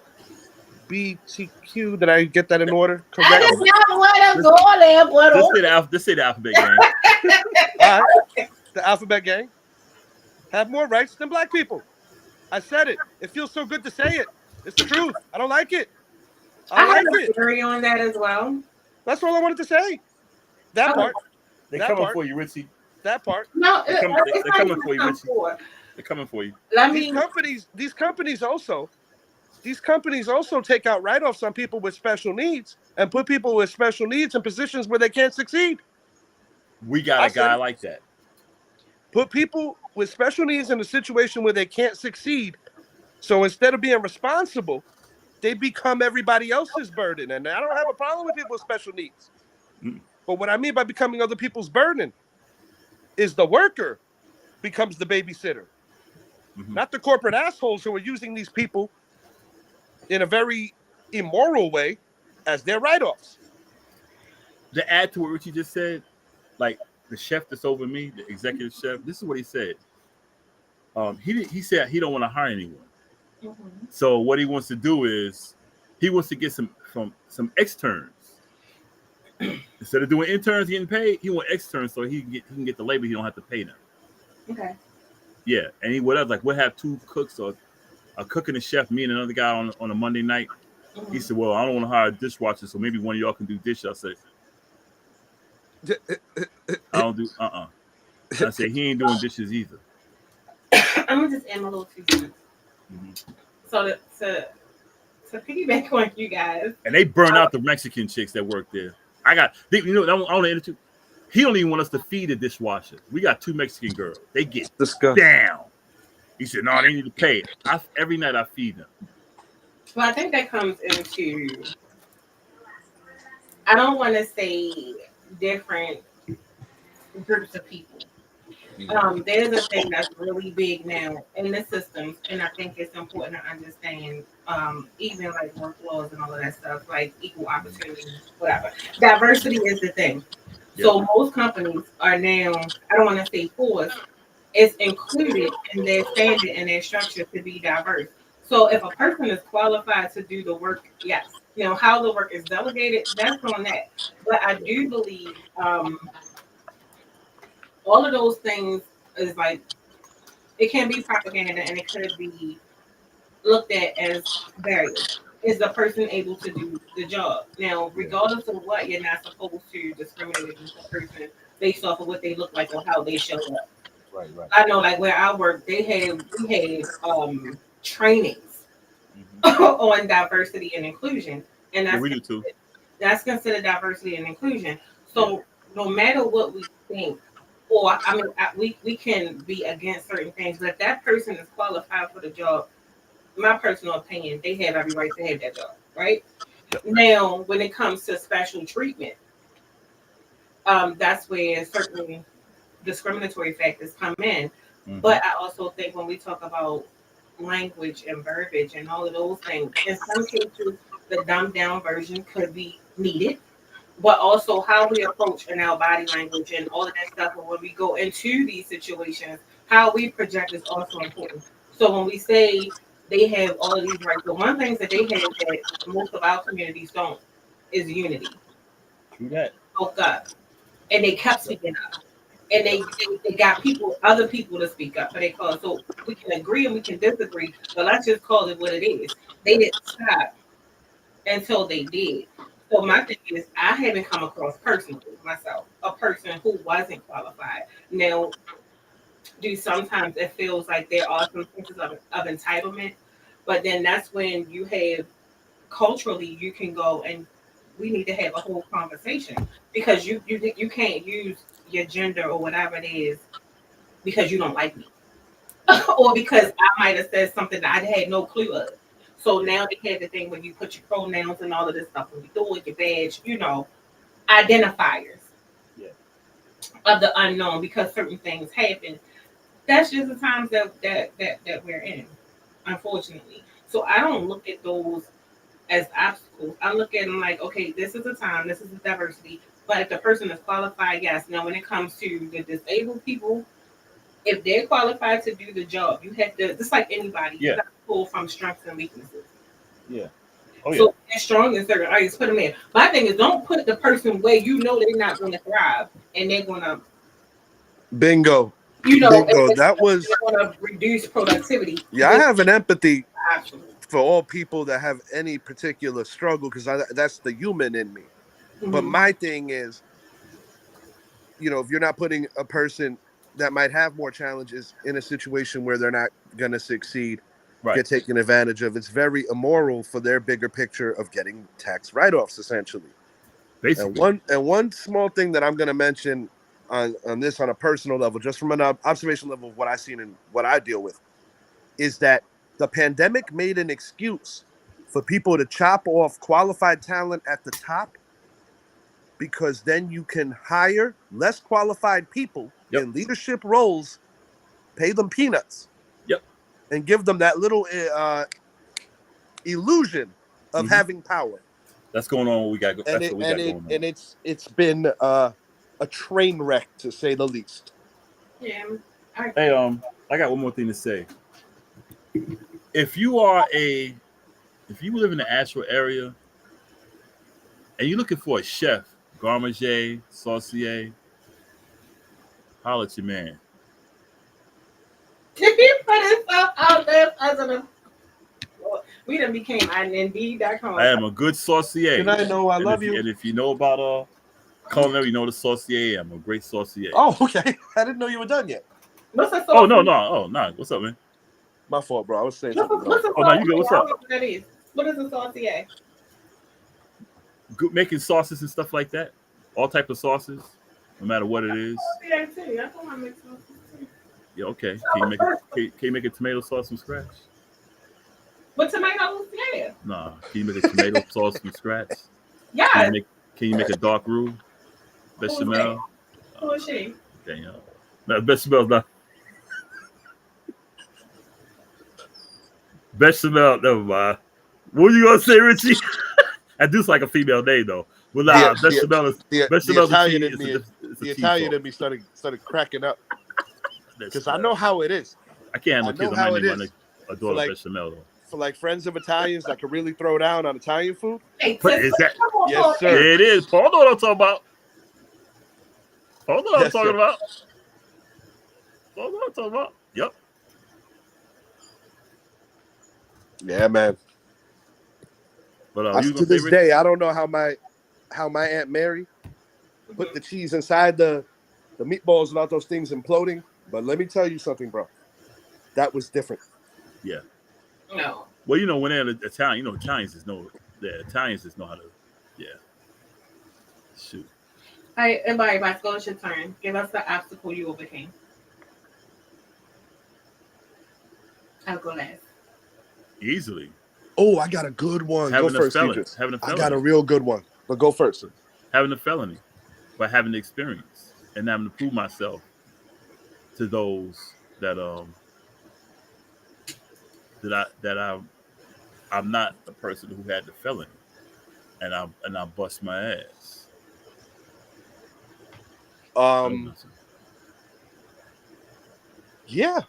did I get that in order? Correct. I just not want to go there, but Let's say the alphabet game. All right. the alphabet gang, have more rights than black people. I said it. It feels so good to say it. It's the truth. I don't like it. I I don't have like a it. theory on that as well. That's all I wanted to say. That Okay. part. They That coming part. for you, Richie. That part. No, They're it's not coming even for you, come Richie. for. They're coming for you. Let These me. companies also take out write-offs on people with special needs and put people with special needs in positions where they can't succeed. We got I a said guy it. like that. Put people with special needs in a situation where they can't succeed. So instead of being responsible, they become everybody else's burden. And I don't have a problem with people with special needs. Mm. But what I mean by becoming other people's burden is the worker becomes the babysitter, not the corporate assholes who are using these people in a very immoral way as their write-offs. To add to what Richie just said, like the chef that's over me, the executive chef, this is what he said. He said he don't want to hire anyone. Mhm. So what he wants to do is he wants to get some externs. Instead of doing interns getting paid, he want externs so he can get the labor. He don't have to pay them. Okay. Yeah, and he would have like we'll have two cooks or a cook and a chef, me and another guy on a Monday night. Mhm. He said, "Well, I don't want to hire a dishwasher, so maybe one of y'all can do dishes." I said, "I don't do I said he ain't doing dishes either." I'm gonna just add my little 2 cents. Mm-hmm. So to piggyback on you guys, And they burn out the Mexican chicks that work there. I want to he don't even want us to feed the dishwasher. We got 2 Mexican girls. They get down. He said, "No, they need to pay." Every night I feed them. well, I think that comes into. I don't want to say different groups of people. There's a thing that's really big now in the systems, and I think it's important to understand, even like work laws and all of that stuff, like equal opportunity, whatever. Diversity is the thing. So most companies are now, I don't want to say forced, it's included in their standard and their structure to be diverse. So if a person is qualified to do the work, yes. How the work is delegated, that's on that. But I do believe all of those things is like it can be propaganda and it could be looked at as barriers. Is the person able to do the job? Now, regardless of what, you're not supposed to discriminate against a person based off of what they look like or how they show up. Right. I know, like where I work, we had trainings on diversity and inclusion, and Yeah, we do too. that's considered diversity and inclusion. So no matter what we think, or I mean, we can be against certain things, but if that person is qualified for the job, my personal opinion, they have every right to have that job, right? Yep. Now, when it comes to special treatment, that's where certain discriminatory factors come in. Mm-hmm. But I also think when we talk about language and verbiage and all of those things, in some cases, the dumbed down version could be needed. But also how we approach in our body language and all of that stuff, and when we go into these situations, how we project is also important. So when we say they have all of these rights, the one thing that they have that most of our communities don't is unity. True that. Oh God. And they kept speaking up. And they got other people to speak up for their cause. So we can agree and we can disagree, but let's just call it what it is. They didn't stop until they did. So my thing is, I haven't come across personally myself a person who wasn't qualified. Now, do sometimes it feels like there are some senses of entitlement, but then that's when you have culturally you can go and we need to have a whole conversation because you can't use your gender or whatever it is because you don't like me or because I might have said something that I had no clue of. So now they have the thing where you put your pronouns and all of this stuff when you do it, your badge, identifiers of the unknown because certain things happen. That's just the times that we're in, unfortunately. So I don't look at those as obstacles. I look at them like, okay, this is a time, this is a diversity. But if the person is qualified, yes. Now, when it comes to the disabled people, if they're qualified to do the job, you have to, just like anybody, you got to pull from strengths and weaknesses. Yeah. So they're strong in certain areas, put them in. My thing is, don't put the person where you know they're not going to thrive and they're going to. Bingo. You know, Bingo, if that was. you want to reduce productivity. Yeah, I have an empathy Absolutely. for all people that have any particular struggle because that's the human in me. But my thing is, if you're not putting a person that might have more challenges in a situation where they're not going to succeed, Right. get taken advantage of, it's very immoral for their bigger picture of getting tax write-offs, essentially. Basically. And one small thing that I'm going to mention on this on a personal level, just from an observation level of what I've seen and what I deal with, is that the pandemic made an excuse for people to chop off qualified talent at the top because then you can hire less qualified people in leadership roles, pay them peanuts, and give them that little illusion of having power. That's going on. That's what we got going on. And it's been a train wreck, to say the least. Yeah. Hey, I got one more thing to say. If you live in the Asheville area and you're looking for a chef, garmager, saucier, holler at your man. He put himself out there as an. We done became Indeed.com. I am a good saucier. And I know I love you. And if you know about culinary, you know the saucier. I'm a great saucier. Oh, okay. I didn't know you were done yet. What's a saucier? Oh no. Oh no. What's up, man? My fault, bro. I was saying something. something. Oh no, you good? What's up? What is a saucier? Good, making sauces and stuff like that. All type of sauces, no matter what it is. Saucier too. That's what I make sauces too. Yeah, okay. Can you make a tomato sauce from scratch? With tomatoes, yeah. Nah. Can you make a tomato sauce from scratch? Yeah. Can you make a dark roux? Bechamel? Who is she? Danielle. No, bechamel's not. Bechamel, never mind. What were you gonna say, Richie? I do like a female name though. Well, nah, bechamel is the Italian in me. The Italian in me started cracking up because I know how it is. I can't have no kids. I'm not a daughter like, bechamel though. For like friends of Italians that can really throw down on Italian food. Hey, is that? Yes, sir. It is. Paul know what I'm talking about. Paul know what I'm talking about. Paul know what I'm talking about. Yep. Yeah, man. But to this day, I don't know how my Aunt Mary put the cheese inside the meatballs and all those things imploding. But let me tell you something, bro. That was different. Yeah. No. Well, when they're Italian, Italians just know how to. Yeah. Shoot. All right, everybody, Boscoe, it's your turn. Give us the obstacle you overcame. I'll go last. Easily. Oh, I got a good one. Go first, Idris. I got a real good one, but go first. Having a felony, but having the experience and having to prove myself to those that I'm not the person who had the felony, and I bust my ass. Yeah.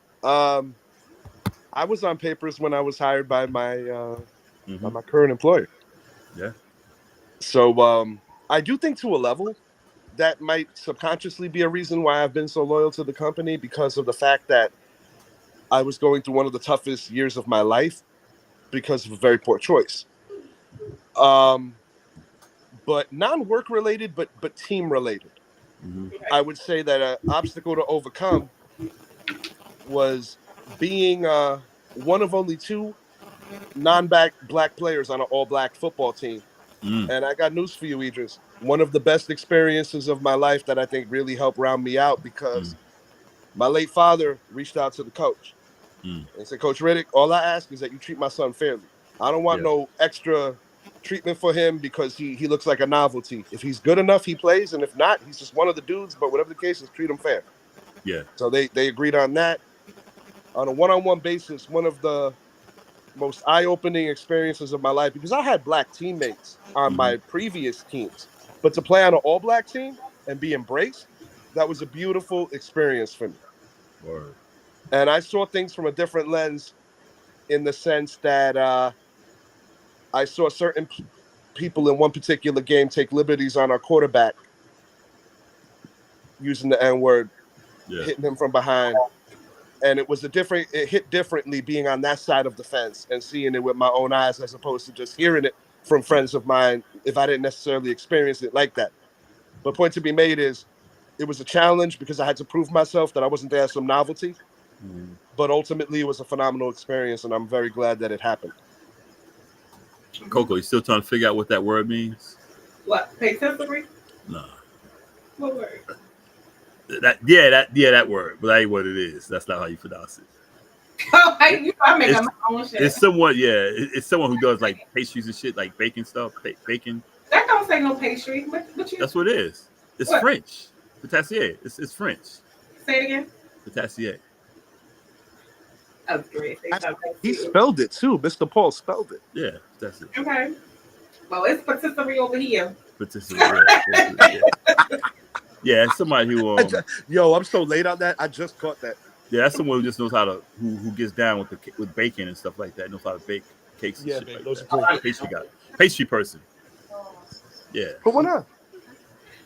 I was on papers when I was hired by my by my current employer. Yeah. So I do think to a level that might subconsciously be a reason why I've been so loyal to the company, because of the fact that I was going through one of the toughest years of my life because of a very poor choice. But non-work related, but team related. I would say that an obstacle to overcome was being one of only two non-black players on an all-black football team. And I got news for you, Idris. One of the best experiences of my life that I think really helped round me out, because my late father reached out to the coach and said, Coach Riddick, all I ask is that you treat my son fairly. I don't want no extra treatment for him because he looks like a novelty. If he's good enough, he plays. And if not, he's just one of the dudes. But whatever the case is, treat him fair. Yeah. So they agreed on that. On a one-on-one basis, one of the most eye-opening experiences of my life, because I had black teammates on my previous teams, but to play on an all-black team and be embraced, that was a beautiful experience for me. Word. And I saw things from a different lens, in the sense that I saw certain people in one particular game take liberties on our quarterback using the N-word hitting him from behind. And it hit differently being on that side of the fence and seeing it with my own eyes as opposed to just hearing it from friends of mine if I didn't necessarily experience it like that. But point to be made is it was a challenge because I had to prove myself that I wasn't there as some novelty. But ultimately, it was a phenomenal experience, and I'm very glad that it happened. Coco, you still trying to figure out what that word means? What? Patisserie? Nah. What word? That word, but that ain't what it is. That's not how you pronounce it. Oh, I make up my own shit. It's someone, it's someone who does like pastries and shit, like baking stuff, bacon. That don't say no pastry. What you? That's what it is. It's what? French. Pâtissier. It's French. Say it again. Pâtissier. Oh, great. He spelled it too. Mr. Paul spelled it. Yeah, that's it. Okay. Well, it's patisserie over here. Patisserie. Yeah, it's somebody who. Yo, I'm so late on that. I just caught that. Yeah, that's someone who just knows how to who gets down with bacon and stuff like that. Knows how to bake cakes and shit like that. Pastry person. Yeah. But why not?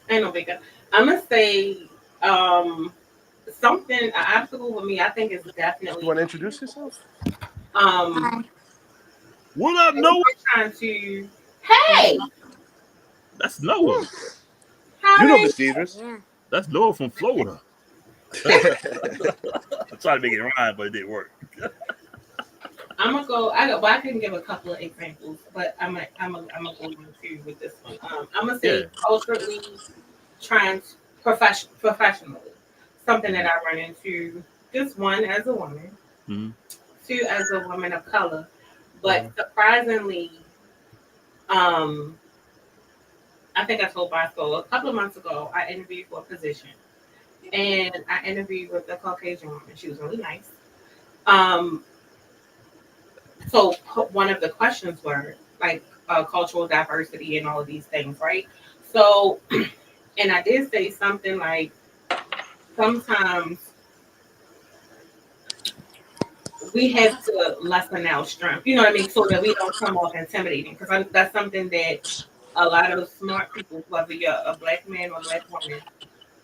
Ain't no bigger. I'm gonna say something an obstacle with me. I think is definitely. You want to introduce yourself? What up, Noah? Trying to. Hey. That's Noah. Hi. You know Miss Idris. Yeah. That's Noah from Florida. I tried to make it rhyme, but it didn't work. I'm gonna go. I can give a couple of examples, but I'm gonna go on to with this one. I'm gonna say culturally, professionally, something that I run into. Just one as a woman, two as a woman of color, but surprisingly, I think I told Boscoe a couple of months ago. I interviewed for a position, and I interviewed with a Caucasian woman. She was really nice. So one of the questions were like cultural diversity and all of these things, right? So, and I did say something like, sometimes we have to lessen our strength, you know what I mean? So that we don't come off intimidating. Because that's something that a lot of smart people, whether you're a black man or black woman,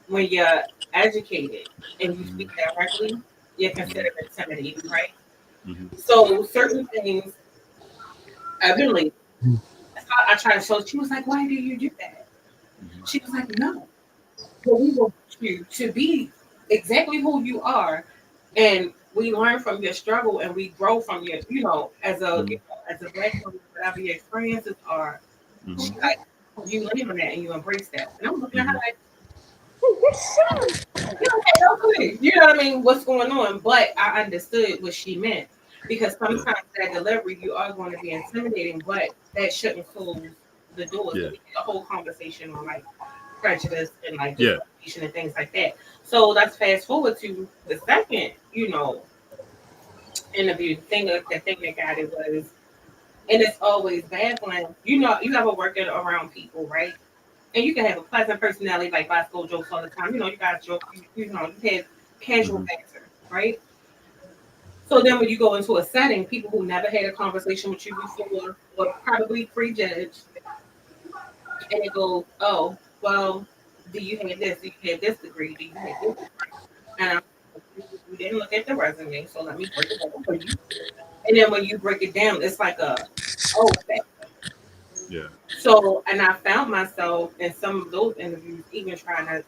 when you're educated and you speak directly, you're considered intimidating, right? So certain things, evidently, I tried to show. She was like, "Why do you do that?" She was like, "No, but we want you to be exactly who you are, and we learn from your struggle, and we grow from your, as a black woman, whatever your experiences are." She's like, "You live in that and you embrace that," and I'm looking at her like, you know what I mean? What's going on? But I understood what she meant. Because sometimes that delivery, you are going to be intimidating, but that shouldn't close the doors. So we get a whole conversation on like prejudice and like discrimination and things like that. So let's fast forward to the second, interview. The thing that got it was, and it's always bad when you ever working around people, right? And you can have a pleasant personality, like Bosco jokes all the time. You guys joke. You have casual banter, right? So then when you go into a setting, people who never had a conversation with you before will probably prejudge. And it goes, "Oh, well, do you have this? Do you have this degree? Do you have this degree?" And we didn't look at the resume, so let me break it down for you. And then when you break it down, it's like okay. Yeah. So, and I found myself in some of those interviews even trying to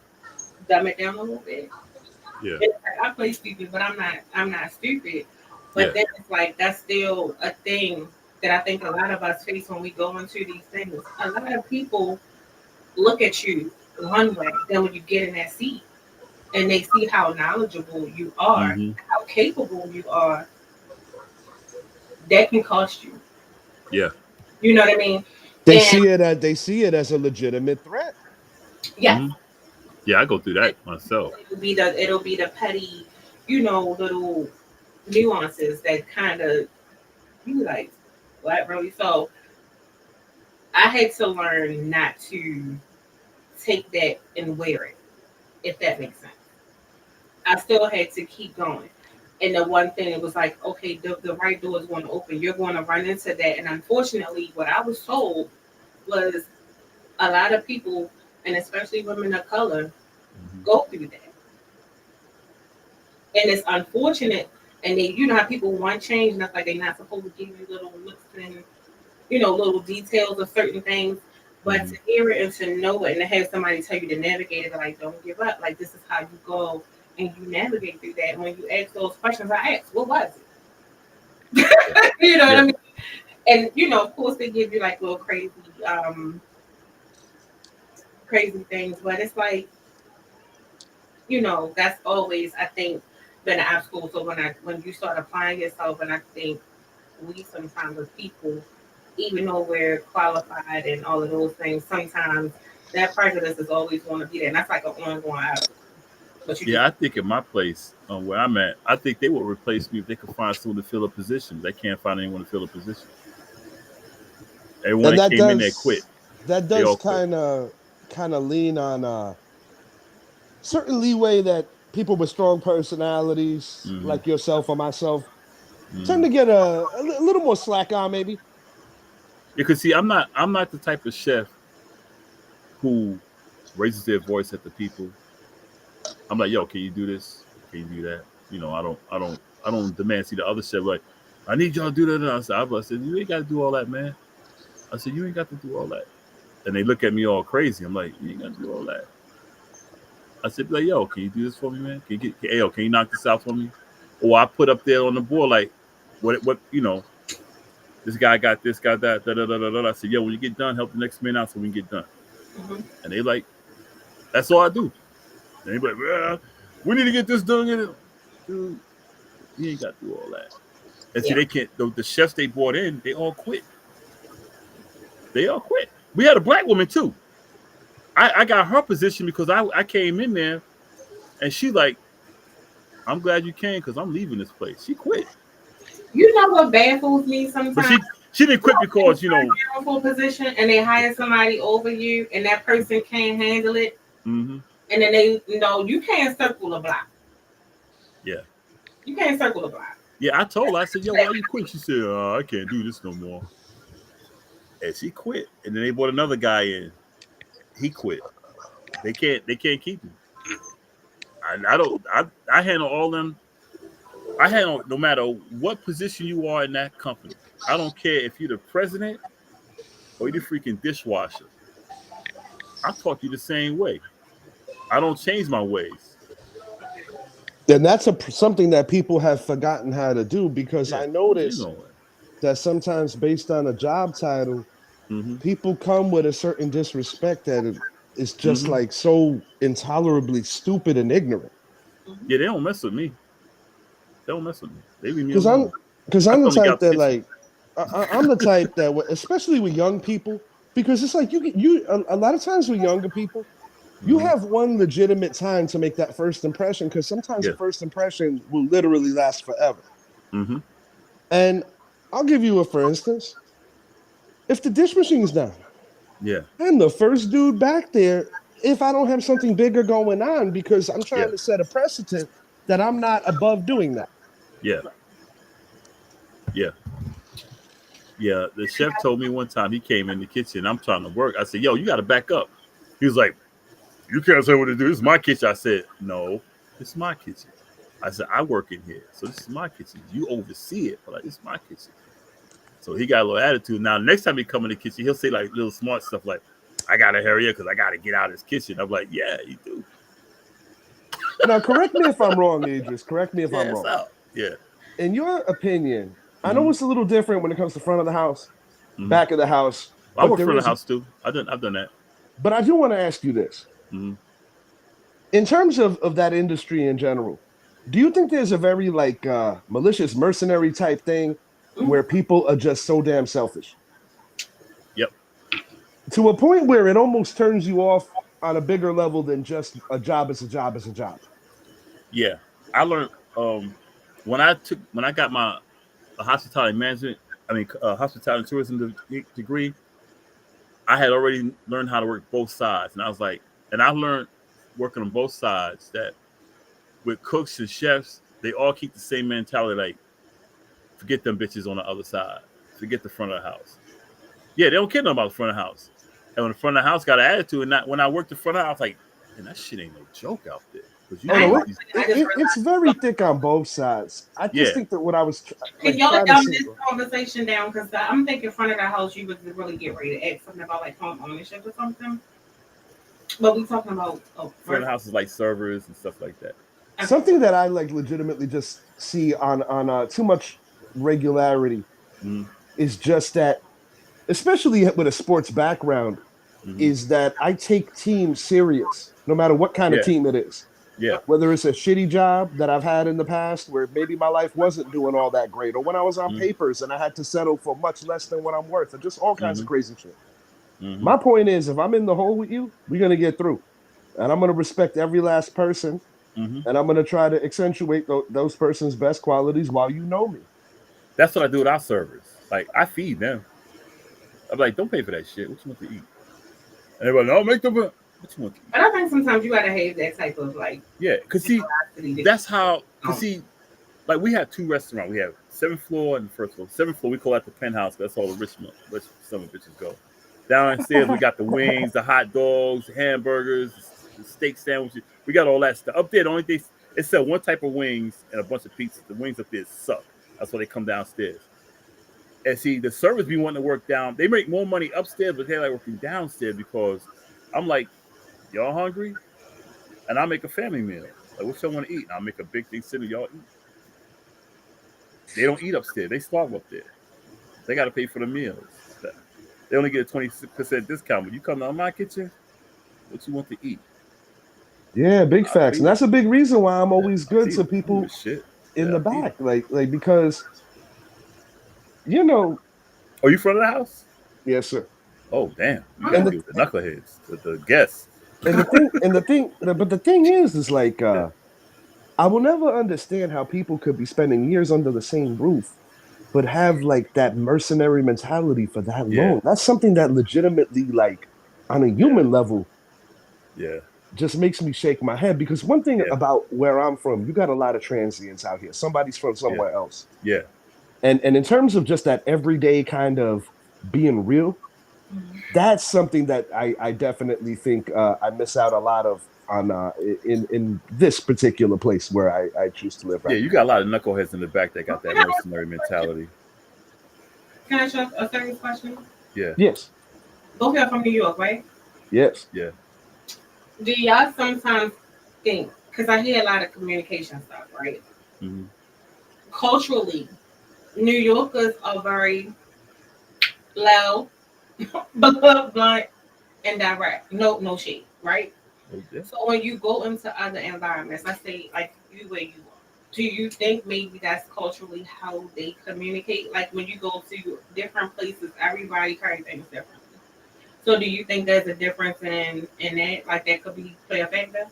dumb it down a little bit. Yeah. I play stupid, but I'm not stupid. But then it's like that's still a thing that I think a lot of us face when we go into these things. A lot of people look at you one way, then when you get in that seat and they see how knowledgeable you are, how capable you are, that can cost you. Yeah. You know what I mean? They see it as a legitimate threat. Yeah. Yeah, I go through that myself. It'll be the petty, little nuances that kind of you like, what really? So I had to learn not to take that and wear it, if that makes sense. I still had to keep going. And the one thing, it was like, okay, the right door is going to open. You're going to run into that. And unfortunately, what I was told was a lot of people, and especially women of color, go through that. And it's unfortunate. And they, you know how people want change, and that's like they're not supposed to give you little looks and, you know, little details of certain things. But to hear it and to know it and to have somebody tell you to navigate it, like, don't give up. Like, this is how you go and you navigate through that. And when you ask those questions, I asked, what was it? You know what I mean? And, you know, of course, they give you like little crazy, crazy things. But it's like, you know, that's always, I think, been an obstacle. So when you start applying yourself, and I think we sometimes as people, even though we're qualified and all of those things, sometimes that prejudice is always going to be there. And that's like an ongoing obstacle. But you I think in my place, where I'm at, I think they would replace me if they could find someone to fill a position. They can't find anyone to fill a position. Everyone that came in there quit. That does kind of lean on certain leeway that people with strong personalities, like yourself or myself, tend to get a little more slack on, maybe. Because see, I'm not the type of chef who raises their voice at the people. I'm like, yo, can you do this? Can you do that? You know, I don't demand. See the other chef like, I need y'all to do that. And I said, you ain't got to do all that, man. I said, you ain't got to do all that. And they look at me all crazy. I'm like, you ain't got to do all that. I said, like, yo, can you do this for me, man? Can you knock this out for me? Or I put up there on the board like, what you know, this guy got this, got that, da da da da da. I said, yo, when you get done, help the next man out so we can get done. And they like, that's all I do. And they like, well, we need to get this done. Dude, you ain't got to do all that. And see, they can't. The chefs they brought in, they all quit. They all quit. We had a black woman too. I got her position because I came in there, and she like, I'm glad you came because I'm leaving this place. She quit. You know what baffles me sometimes? But she didn't quit because, you know, for position and they hire somebody over you and that person can't handle it. And then they, you know, you can't circle the block. Yeah. You can't circle the block. Yeah, I told her, I said, yo, why you quit? She said, I can't do this no more. And she quit. And then they brought another guy in. He quit. They can't keep him. I handle all them. I handle no matter what position you are in that company. I don't care if you're the president or you're the freaking dishwasher. I talk to you the same way. I don't change my ways. And that's something that people have forgotten how to do, because I notice that sometimes based on a job title, people come with a certain disrespect that is just like so intolerably stupid and ignorant. Yeah, they don't mess with me. They don't mess with me. They leave me alone. Because I'm the type that like, I'm the type that, especially with young people, because it's like you a lot of times with younger people, you have one legitimate time to make that first impression, because sometimes the first impression will literally last forever. And I'll give you a for instance. If the dish machine's down, I'm the first dude back there if I don't have something bigger going on, because I'm trying to set a precedent that I'm not above doing that. Yeah, the chef told me one time, he came in the kitchen, I'm trying to work. I said, yo, you got to back up. He was like, you can't say what to do. This is my kitchen. I said, no, this is my kitchen. I said, I work in here, so this is my kitchen. You oversee it, but like, this is my kitchen. So he got a little attitude. Now, next time he come in the kitchen, he'll say like little smart stuff like, I got to hurry up because I got to get out of this kitchen. I'm like, yeah, you do. Now, correct me if I'm wrong, Idris. Correct me if I'm wrong. Out. Yeah. In your opinion, I know it's a little different when it comes to front of the house, back of the house. I work front of the house too. I've done that. But I do want to ask you this. In terms of that industry in general, do you think there's a very like malicious mercenary type thing where people are just so damn selfish? Yep. To a point where it almost turns you off on a bigger level than just a job is a job is a job. Yeah. I learned when I got my hospitality management, hospitality and tourism degree, I had already learned how to work both sides. And I was like, and I learned working on both sides that with cooks and chefs, they all keep the same mentality, like, forget them bitches on the other side. Forget the front of the house. Yeah, they don't care nothing about the front of the house. And when the front of the house got an attitude, and when I worked the front of the house, I was like, man, that shit ain't no joke out there. Because I you know. know, It's very thick on both sides. I just Yeah. think that what I was Can y'all trying to dumb say. this conversation down? Because I'm thinking in front of the house, you was really get ready to ask something about like home ownership or something. But we talking about front of the house is like servers and stuff like that. Something that I like legitimately just see on too much regularity Mm-hmm. is just that, especially with a sports background, Mm-hmm. is that I take teams serious, no matter what kind of Yeah. team it is. Yeah. Whether it's a shitty job that I've had in the past where maybe my life wasn't doing all that great, or when I was on Mm-hmm. papers and I had to settle for much less than what I'm worth, or just all kinds of Mm-hmm. crazy shit. Mm-hmm. My point is, if I'm in the hole with you, we're gonna get through, and I'm gonna respect every last person, Mm-hmm. and I'm gonna try to accentuate those person's best qualities while you know me. That's what I do with our servers. Like I feed them. I'm like, don't pay for that shit. What you want to eat? And everybody, no, make them. What you want to eat? But I think sometimes you gotta have that type of like Yeah, cause see, generosity. that's how. Cause see, like we have two restaurants. We have 7th floor and the 1st floor. 7th floor we call that the penthouse. That's all the rich some of the bitches go. Downstairs we got the wings, the hot dogs, the hamburgers, the steak sandwiches. We got all that stuff. Up there, the only thing it sell one type of wings and a bunch of pizzas. The wings up there suck. That's why they come downstairs. And see, the servers be wanting to work down. They make more money upstairs, but they like working downstairs because I'm like, y'all hungry? And I make a family meal. Like, what y'all want to eat? And I'll make a big thing sitting y'all eat. They don't eat upstairs. They starve up there. They got to pay for the meals. They only get a 20% discount. When you come to my kitchen, what you want to eat? Yeah, big I'll facts, feed and you. that's a big reason why I'm Yeah, always I'll good feed to you. I don't give a people shit. in Yeah, the I'll feed you. back, like because you know, Are you front of the house? yes, sir. Oh, damn. You got And to the be with the knuckleheads, the guests. but the thing is like Yeah. I will never understand how people could be spending years under the same roof, but have like that mercenary mentality for that Yeah. long. That's something that legitimately, like, on a Yeah. human level, Yeah. just makes me shake my head. Because one thing Yeah. about where I'm from, you got a lot of transients out here. Somebody's from Yeah. somewhere else. Yeah. And in terms of just that everyday kind of being real, that's something that I definitely think I miss out a lot of on in this particular place where I choose to live Yeah. right You now. got a lot of knuckleheads in the back that got that mercenary mentality. Can I ask you a serious question? Yeah. Yes, Both of y'all from New York, right? yes. Yeah. Do y'all sometimes think? Because I hear a lot of communication stuff, right? Mm-hmm. Culturally, New Yorkers are very loud, blunt, and direct. No shade, right? Oh, yeah. So when you go into other environments, let's say like you where you are, do you think maybe that's culturally how they communicate? Like when you go to different places, everybody carries things differently. So do you think there's a difference in that? Like that could be play a factor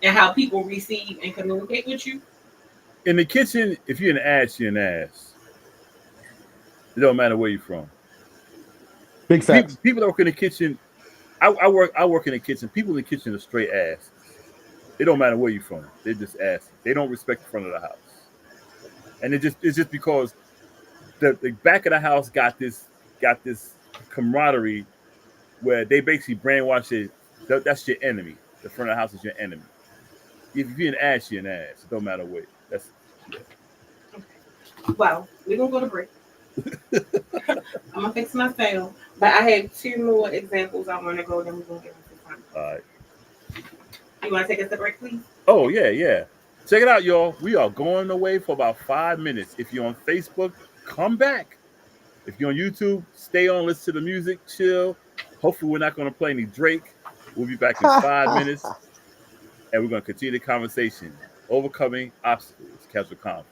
in how people receive and communicate with you? In the kitchen, if you're an ass, you're an ass. It don't matter where you're from. Big facts. People that work in the kitchen, I work in the kitchen. People in the kitchen are straight asses. It don't matter where you're from. They're just asses. They don't respect the front of the house. And it's just because the back of the house got this camaraderie where they basically brainwash it. That's your enemy. The front of the house is your enemy. If you're an ass, you're an ass. It don't matter what. That's yeah. Well, we're gonna go to break. I'm gonna fix my fail. But I have two more examples I wanna go, then we're gonna get into time. All right. You wanna take us to break, please? Oh yeah, yeah. Check it out, y'all. We are going away for about 5 minutes. If you're on Facebook, come back. If you're on YouTube, stay on, listen to the music, chill. Hopefully, we're not going to play any Drake. We'll be back in 5 minutes, and we're going to continue the conversation. Overcoming obstacles, casual convo.